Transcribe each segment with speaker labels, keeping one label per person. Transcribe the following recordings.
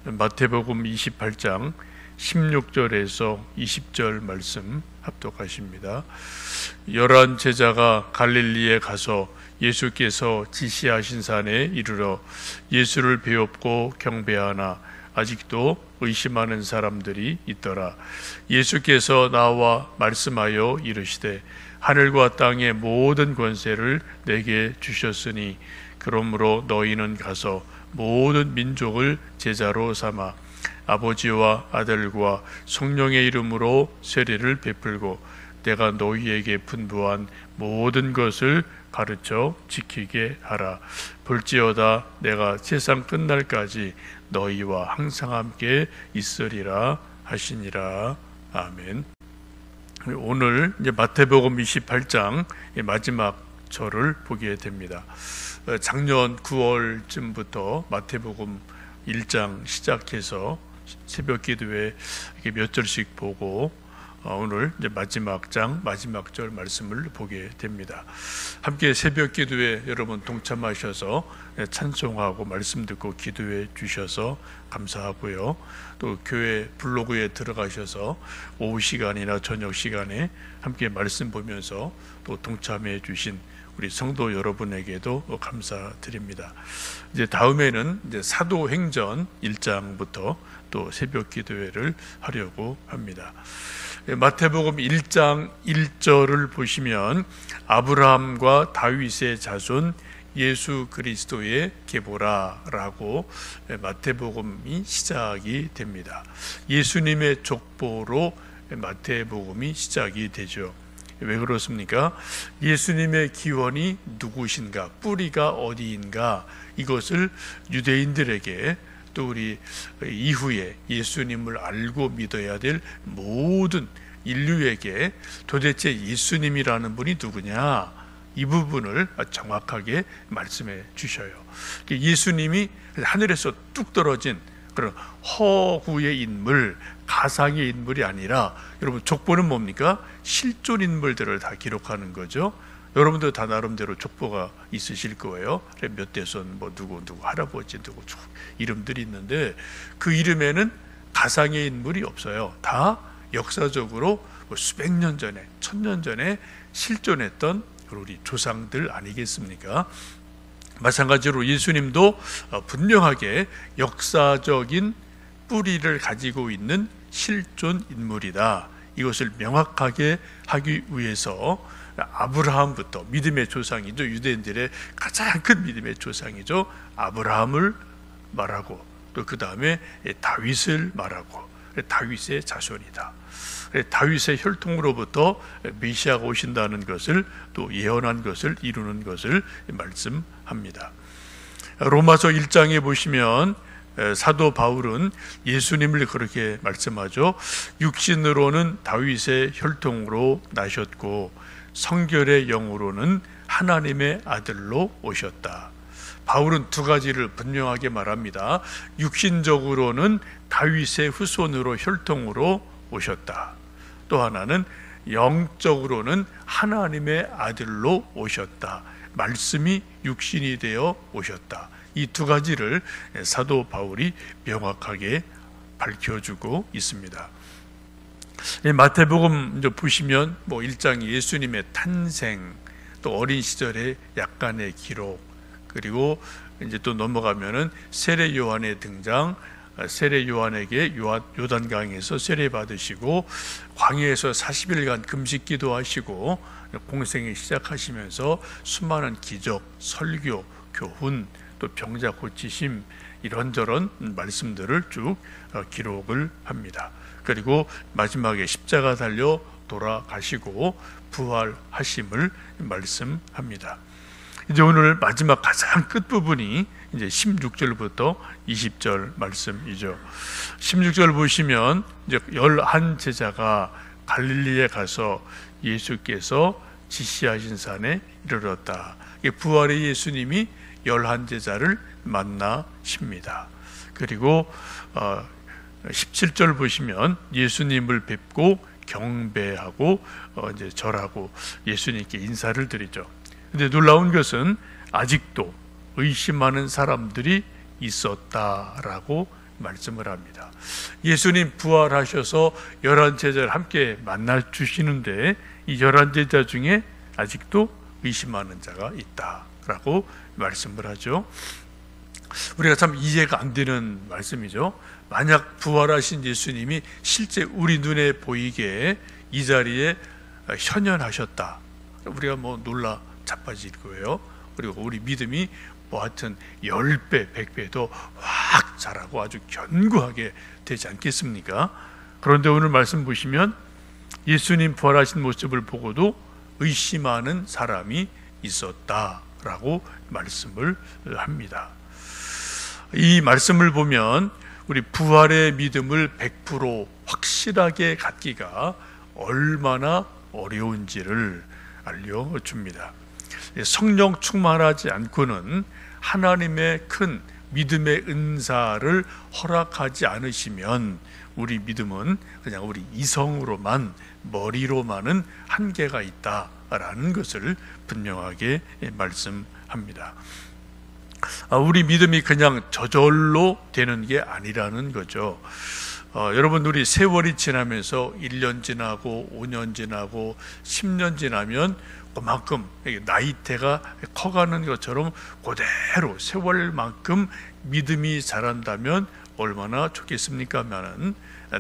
Speaker 1: 마태복음 28장 16절에서 20절 말씀 합독하십니다. 11 제자가 갈릴리에 가서 예수께서 지시하신 산에 이르러 예수를 배웁고 경배하나 아직도 의심하는 사람들이 있더라. 예수께서 나와 말씀하여 이르시되 하늘과 땅의 모든 권세를 내게 주셨으니 그러므로 너희는 가서 모든 민족을 제자로 삼아 아버지와 아들과 성령의 이름으로 세례를 베풀고 내가 너희에게 분부한 모든 것을 가르쳐 지키게 하라. 볼지어다 내가 세상 끝날까지 너희와 항상 함께 있으리라 하시니라. 아멘. 오늘 이제 마태복음 28장 마지막 절을 보게 됩니다. 작년 9월쯤부터 마태복음 1장 시작해서 새벽 기도회 몇 절씩 보고 오늘 이제 마지막 장 마지막 절 말씀을 보게 됩니다. 함께 새벽 기도회 여러분 동참하셔서 찬송하고 말씀 듣고 기도해 주셔서 감사하고요. 또 교회 블로그에 들어가셔서 오후 시간이나 저녁 시간에 함께 말씀 보면서 또 동참해 주신 우리 성도 여러분에게도 감사드립니다. 이제 다음에는 이제 사도행전 1장부터 또 새벽 기도회를 하려고 합니다. 마태복음 1장 1절을 보시면 아브라함과 다윗의 자손 예수 그리스도의 계보라라고 마태복음이 시작이 됩니다. 예수님의 족보로 마태복음이 시작이 되죠. 왜 그렇습니까? 예수님의 기원이 누구신가, 뿌리가 어디인가, 이것을 유대인들에게 또 우리 이후에 예수님을 알고 믿어야 될 모든 인류에게 도대체 예수님이라는 분이 누구냐, 이 부분을 정확하게 말씀해 주셔요. 예수님이 하늘에서 뚝 떨어진 그런 허구의 인물, 가상의 인물이 아니라, 여러분 족보는 뭡니까? 실존 인물들을 다 기록하는 거죠. 여러분들 다 나름대로 족보가 있으실 거예요. 몇 대손 뭐 누구 할아버지 누구 이름들이 있는데 그 이름에는 가상의 인물이 없어요. 다 역사적으로 뭐 수백 년 전에, 1000년 전에 실존했던 우리 조상들 아니겠습니까? 마찬가지로 예수님도 분명하게 역사적인 뿌리를 가지고 있는 실존 인물이다. 이것을 명확하게 하기 위해서 아브라함부터, 믿음의 조상이죠. 유대인들의 가장 큰 믿음의 조상이죠. 아브라함을 말하고 또 그 다음에 다윗을 말하고 다윗의 자손이다. 다윗의 혈통으로부터 메시아가 오신다는 것을 또 예언한 것을 이루는 것을 말씀합니다. 로마서 1장에 보시면 사도 바울은 예수님을 그렇게 말씀하죠. 육신으로는 다윗의 혈통으로 나셨고 성결의 영으로는 하나님의 아들로 오셨다. 바울은 두 가지를 분명하게 말합니다. 육신적으로는 다윗의 후손으로 혈통으로 오셨다. 또 하나는 영적으로는 하나님의 아들로 오셨다. 말씀이 육신이 되어 오셨다. 이 두 가지를 사도 바울이 명확하게 밝혀주고 있습니다. 마태복음 보시면 1장 예수님의 탄생, 또 어린 시절의 약간의 기록, 그리고 이제 또 넘어가면은 세례 요한의 등장, 세례 요한에게 요단강에서 세례 받으시고 광야에서 40일간 금식 기도하시고 공생을 시작하시면서 수많은 기적, 설교, 교훈, 또 병자 고치심, 이런저런 말씀들을 쭉 기록을 합니다. 그리고 마지막에 십자가 달려 돌아가시고 부활하심을 말씀합니다. 이제 오늘 마지막 가장 끝부분이 이제 16절부터 20절 말씀이죠. 16절 보시면 이제 11 제자가 갈릴리에 가서 예수께서 지시하신 산에 이르렀다. 부활의 예수님이 11 제자를 만나십니다. 그리고 17절 보시면 예수님을 뵙고 경배하고 이제 절하고 예수님께 인사를 드리죠. 근데 놀라운 것은 아직도 의심하는 사람들이 있었다라고 말씀을 합니다. 예수님 부활하셔서 11 제자를 함께 만나 주시는데 이 11 제자 중에 아직도 의심하는 자가 있다라고 말씀을 하죠. 우리가 참 이해가 안 되는 말씀이죠. 만약 부활하신 예수님이 실제 우리 눈에 보이게 이 자리에 현현하셨다, 우리가 놀라 자빠질 거예요. 그리고 우리 믿음이 하여튼 10배, 100배 더 확 자라고 아주 견고하게 되지 않겠습니까? 그런데 오늘 말씀 보시면 예수님 부활하신 모습을 보고도 의심하는 사람이 있었다라고 말씀을 합니다. 이 말씀을 보면 우리 부활의 믿음을 100% 확실하게 갖기가 얼마나 어려운지를 알려줍니다. 성령 충만하지 않고는 하나님의 큰 믿음의 은사를 허락하지 않으시면 우리 믿음은 그냥 우리 이성으로만, 머리로만은 한계가 있다라는 것을 분명하게 말씀합니다. 우리 믿음이 그냥 저절로 되는 게 아니라는 거죠. 여러분, 우리 세월이 지나면서 1년 지나고 5년 지나고 10년 지나면 그만큼 나이대가 커가는 것처럼 그대로 세월만큼 믿음이 자란다면 얼마나 좋겠습니까? 하면은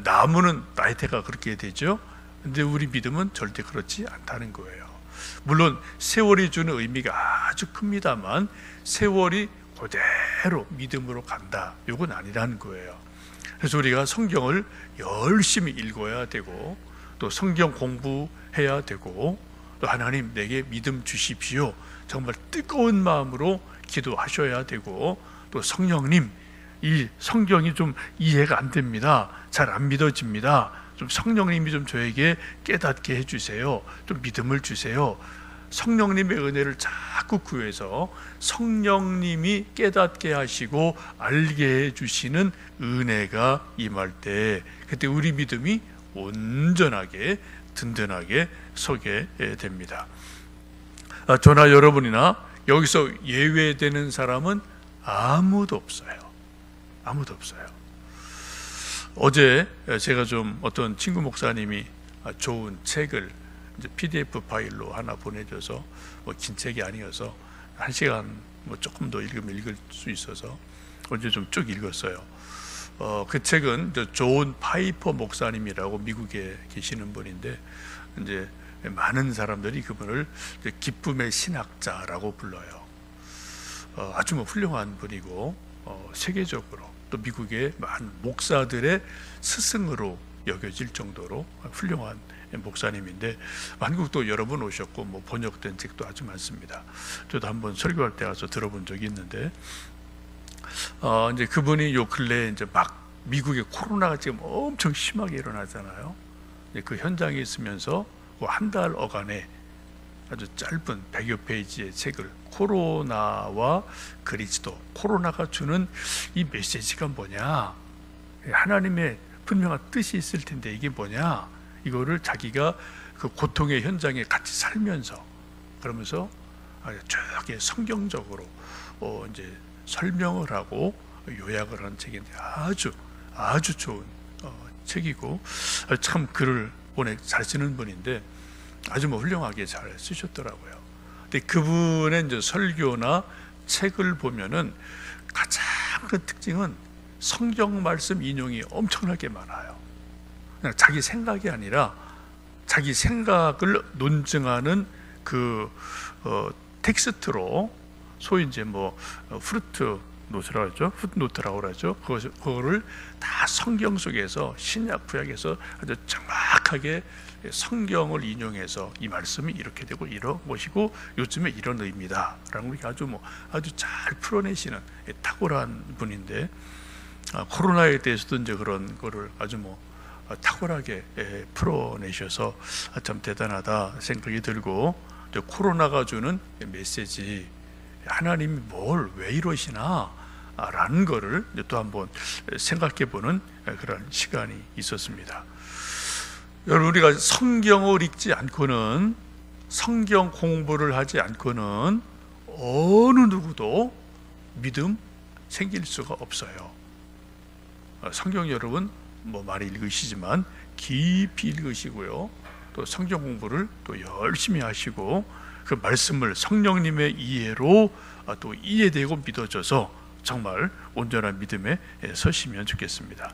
Speaker 1: 나무는 나이대가 그렇게 되죠. 근데 우리 믿음은 절대 그렇지 않다는 거예요. 물론 세월이 주는 의미가 아주 큽니다만 세월이 그대로 믿음으로 간다, 이건 아니라는 거예요. 그래서 우리가 성경을 열심히 읽어야 되고 또 성경 공부해야 되고 또 하나님 내게 믿음 주십시오, 정말 뜨거운 마음으로 기도하셔야 되고 또 성령님, 이 성경이 좀 이해가 안 됩니다, 잘 안 믿어집니다, 좀 성령님이 좀 저에게 깨닫게 해주세요, 좀 믿음을 주세요. 성령님의 은혜를 자꾸 구해서 성령님이 깨닫게 하시고 알게 해주시는 은혜가 임할 때 그때 우리 믿음이 온전하게 든든하게 서게 됩니다. 저나 여러분이나 여기서 예외되는 사람은 아무도 없어요. 아무도 없어요. 어제 제가 좀 어떤 친구 목사님이 좋은 책을 이제 PDF 파일로 하나 보내줘서 긴 책이 아니어서 1시간 조금 더 읽으면 읽을 수 있어서 어제 좀 쭉 읽었어요. 그 책은 존 파이퍼 목사님이라고 미국에 계시는 분인데 이제 많은 사람들이 그분을 기쁨의 신학자라고 불러요. 아주 훌륭한 분이고 세계적으로 또 미국의 많은 목사들의 스승으로 여겨질 정도로 훌륭한 목사님인데 한국도 여러 번 오셨고 번역된 책도 아주 많습니다. 저도 한번 설교할 때 가서 들어본 적이 있는데 이제 그분이 요 근래에 이제 막 미국의 코로나가 지금 엄청 심하게 일어나잖아요. 그 현장에 있으면서 한 달 어간에 아주 짧은 100여 페이지의 책을 코로나와 그리스도, 코로나가 주는 이 메시지가 뭐냐, 하나님의 분명한 뜻이 있을 텐데 이게 뭐냐, 이거를 자기가 그 고통의 현장에 같이 살면서 그러면서 쭉 성경적으로 이제 설명을 하고 요약을 하는 책인데 아주 좋은 책이고 참 글을 잘 쓰는 분인데 아주 훌륭하게 잘 쓰셨더라고요. 근데 그분의 이제 설교나 책을 보면은 가장 큰 특징은 성경 말씀 인용이 엄청나게 많아요. 그냥 자기 생각이 아니라 자기 생각을 논증하는 그 텍스트로 소위 이제 프루트 노트라고 하죠. 풋노트라고 그러죠. 그거를 다 성경 속에서 신약 구약에서 아주 정확하게 성경을 인용해서 이 말씀이 이렇게 되고 이런 것이고 요즘에 이런 의미다라는 걸 아주 잘 풀어내시는 탁월한 분인데 코로나에 대해서도 이제 그런 거를 아주 탁월하게 풀어내셔서 참 대단하다 생각이 들고 코로나가 주는 메시지, 하나님이 왜 이러시나 라는 거를 또 한번 생각해 보는 그런 시간이 있었습니다. 여러분, 우리가 성경을 읽지 않고는, 성경 공부를 하지 않고는 어느 누구도 믿음 생길 수가 없어요. 성경 여러분 많이 읽으시지만 깊이 읽으시고요. 또 성경 공부를 또 열심히 하시고 그 말씀을 성령님의 이해로 또 이해되고 믿어져서 정말 온전한 믿음에 서시면 좋겠습니다.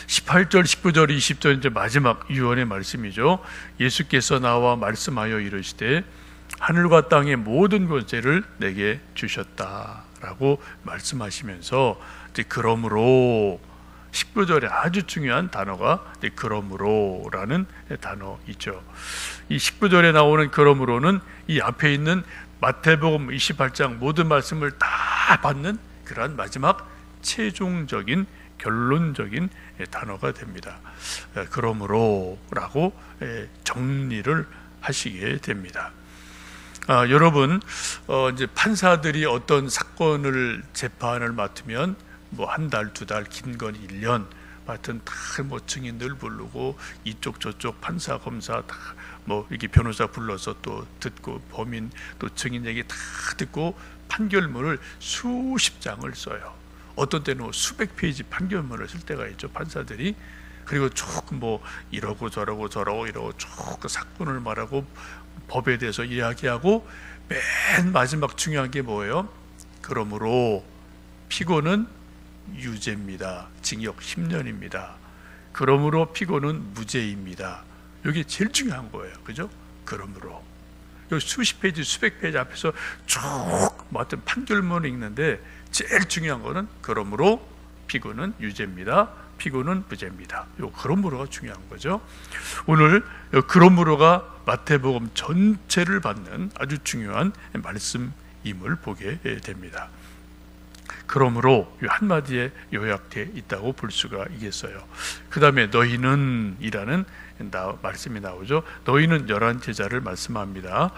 Speaker 1: 18절, 19절, 20절 이제 마지막 유언의 말씀이죠. 예수께서 나와 말씀하여 이르시되 하늘과 땅의 모든 권세를 내게 주셨다라고 말씀하시면서 이제 그러므로 19절에 아주 중요한 단어가 그러므로라는 단어 있죠. 이 19절에 나오는 그러므로는 이 앞에 있는 마태복음 28장 모든 말씀을 다 받는 그러한 마지막 최종적인 결론적인 단어가 됩니다. 그러므로라고 정리를 하시게 됩니다. 여러분, 이제 판사들이 어떤 사건을 재판을 맡으면 한 달, 두 달, 긴 건 1년, 하여튼 다 증인들 부르고 이쪽 저쪽 판사 검사 다 이렇게 변호사 불러서 또 듣고 범인 또 증인 얘기 다 듣고 판결문을 수십 장을 써요. 어떤 때는 수백 페이지 판결문을 쓸 때가 있죠, 판사들이. 그리고 쭉 이러고 저러고 이러고 쭉 그 사건을 말하고 법에 대해서 이야기하고 맨 마지막 중요한 게 뭐예요? 그러므로 피고는 유죄입니다. 징역 10년입니다. 그러므로 피고는 무죄입니다. 이게 제일 중요한 거예요. 그죠? 그러므로 수십 페이지, 수백 페이지 앞에서 쭉 어떤 판결문을 읽는데 제일 중요한 거는 그러므로 피고는 유죄입니다. 피고는 무죄입니다. 요 그러므로가 중요한 거죠. 오늘 그러므로가 마태복음 전체를 받는 아주 중요한 말씀임을 보게 됩니다. 그러므로 한마디에 요약되어 있다고 볼 수가 있겠어요. 그 다음에 너희는 이라는 말씀이 나오죠. 너희는 11제자를 말씀합니다.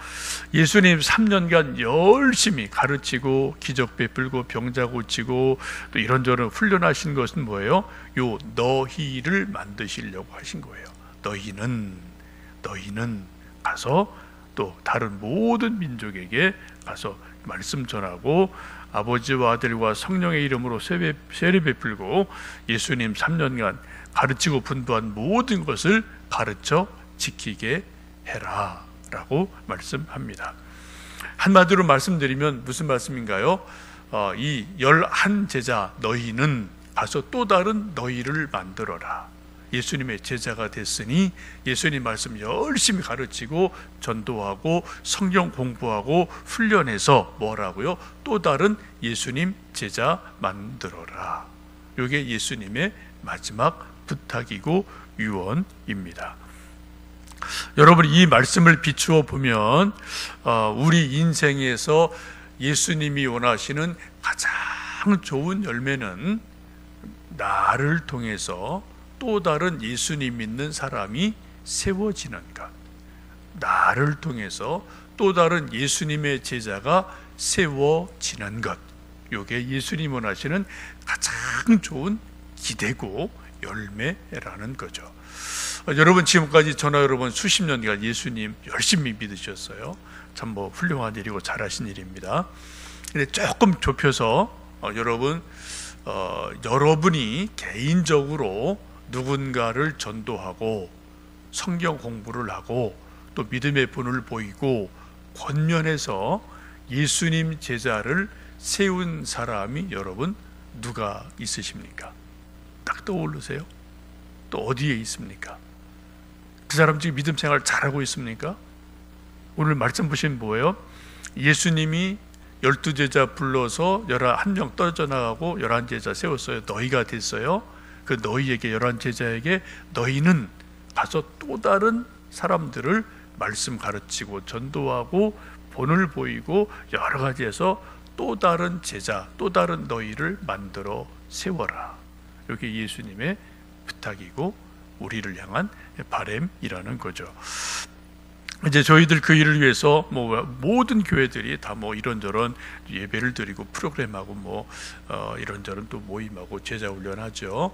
Speaker 1: 예수님 3년간 열심히 가르치고 기적 베풀고 병자 고치고 또 이런저런 훈련하신 것은 뭐예요? 요 너희를 만드시려고 하신 거예요. 너희는 가서 또 다른 모든 민족에게 가서 말씀 전하고 아버지와 아들과 성령의 이름으로 세례 베풀고 예수님 3년간 가르치고 분부한 모든 것을 가르쳐 지키게 해라 라고 말씀합니다. 한마디로 말씀드리면 무슨 말씀인가요? 이 11제자 너희는 가서 또 다른 너희를 만들어라. 예수님의 제자가 됐으니 예수님 말씀 열심히 가르치고 전도하고 성경 공부하고 훈련해서 뭐라고요? 또 다른 예수님 제자 만들어라. 이게 예수님의 마지막 부탁이고 유언입니다. 여러분, 이 말씀을 비추어 보면 우리 인생에서 예수님이 원하시는 가장 좋은 열매는 나를 통해서 또 다른 예수님 믿는 사람이 세워지는 것, 나를 통해서 또 다른 예수님의 제자가 세워지는 것, 이게 예수님 원하시는 가장 좋은 기대고 열매라는 거죠. 여러분, 지금까지 저나 여러분 수십 년간 예수님 열심히 믿으셨어요. 참 훌륭한 일이고 잘하신 일입니다. 근데 조금 좁혀서 여러분이 개인적으로 누군가를 전도하고 성경 공부를 하고 또 믿음의 본을 보이고 권면해서 예수님 제자를 세운 사람이 여러분 누가 있으십니까? 딱 떠오르세요? 또 어디에 있습니까? 그 사람 지금 믿음 생활 잘하고 있습니까? 오늘 말씀 보시면 뭐예요? 예수님이 12제자 불러서 11명 떨어져 나가고 11제자 세웠어요. 너희가 됐어요. 그 너희에게 11제자에게 너희는 가서 또 다른 사람들을 말씀 가르치고 전도하고 본을 보이고 여러 가지에서 또 다른 제자, 또 다른 너희를 만들어 세워라. 이게 예수님의 부탁이고 우리를 향한 바람이라는 거죠. 이제 저희들 그 일을 위해서 모든 교회들이 다 이런저런 예배를 드리고 프로그램하고 이런저런 또 모임하고 제자 훈련하죠.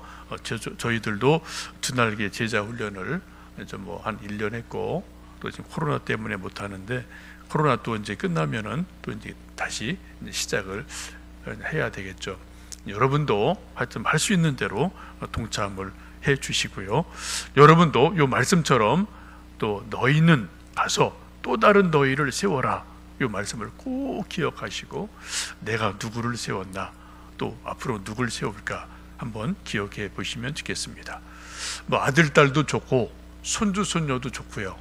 Speaker 1: 저희들도 주날개 제자 훈련을 이제 한 1년 했고 또 지금 코로나 때문에 못 하는데 코로나 또 이제 끝나면은 또 이제 다시 시작을 해야 되겠죠. 여러분도 하여튼 할 수 있는 대로 동참을 해 주시고요. 여러분도 이 말씀처럼 또 너희는 가서 또 다른 너희를 세워라, 이 말씀을 꼭 기억하시고 내가 누구를 세웠나, 또 앞으로 누굴 세울까 한번 기억해 보시면 좋겠습니다. 뭐 아들, 딸도 좋고 손주, 손녀도 좋고요.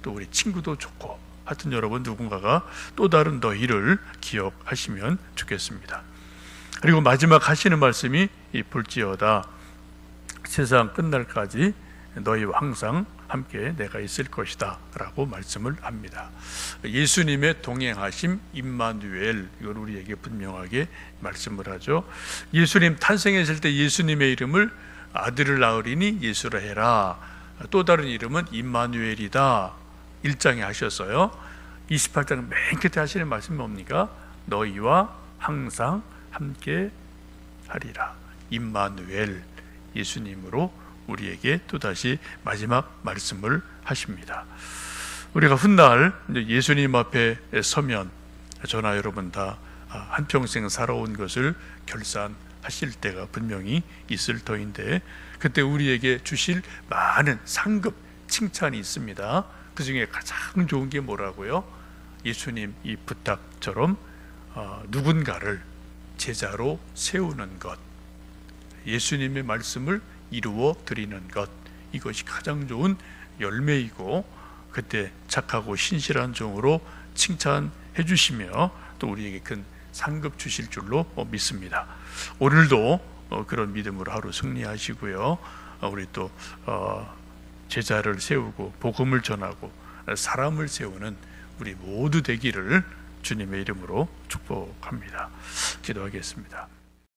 Speaker 1: 또 우리 친구도 좋고, 하여튼 여러분 누군가가 또 다른 너희를 기억하시면 좋겠습니다. 그리고 마지막 하시는 말씀이 볼지어다 세상 끝날까지 너희와 항상 함께 내가 있을 것이다 라고 말씀을 합니다. 예수님의 동행하심 임마누엘, 이걸 우리에게 분명하게 말씀을 하죠. 예수님 탄생했을 때 예수님의 이름을 아들을 낳으리니 예수라 해라, 또 다른 이름은 임마누엘이다 1장에 하셨어요. 28장 맨 끝에 하시는 말씀이 뭡니까? 너희와 항상 함께 하리라. 임마누엘, 예수님으로 우리에게 또다시 마지막 말씀을 하십니다. 우리가 훗날 예수님 앞에 서면 저나 여러분 다 한평생 살아온 것을 결산하실 때가 분명히 있을 터인데, 그때 우리에게 주실 많은 상급 칭찬이 있습니다. 그 중에 가장 좋은 게 뭐라고요? 예수님 이 부탁처럼 누군가를 제자로 세우는 것, 예수님의 말씀을 이루어 드리는 것, 이것이 가장 좋은 열매이고, 그때 착하고 신실한 종으로 칭찬해 주시며 또 우리에게 큰 상급 주실 줄로 믿습니다. 오늘도 그런 믿음으로 하루 승리하시고요. 우리 또 제자를 세우고 복음을 전하고 사람을 세우는 우리 모두 되기를 주님의 이름으로 축복합니다. 기도하겠습니다.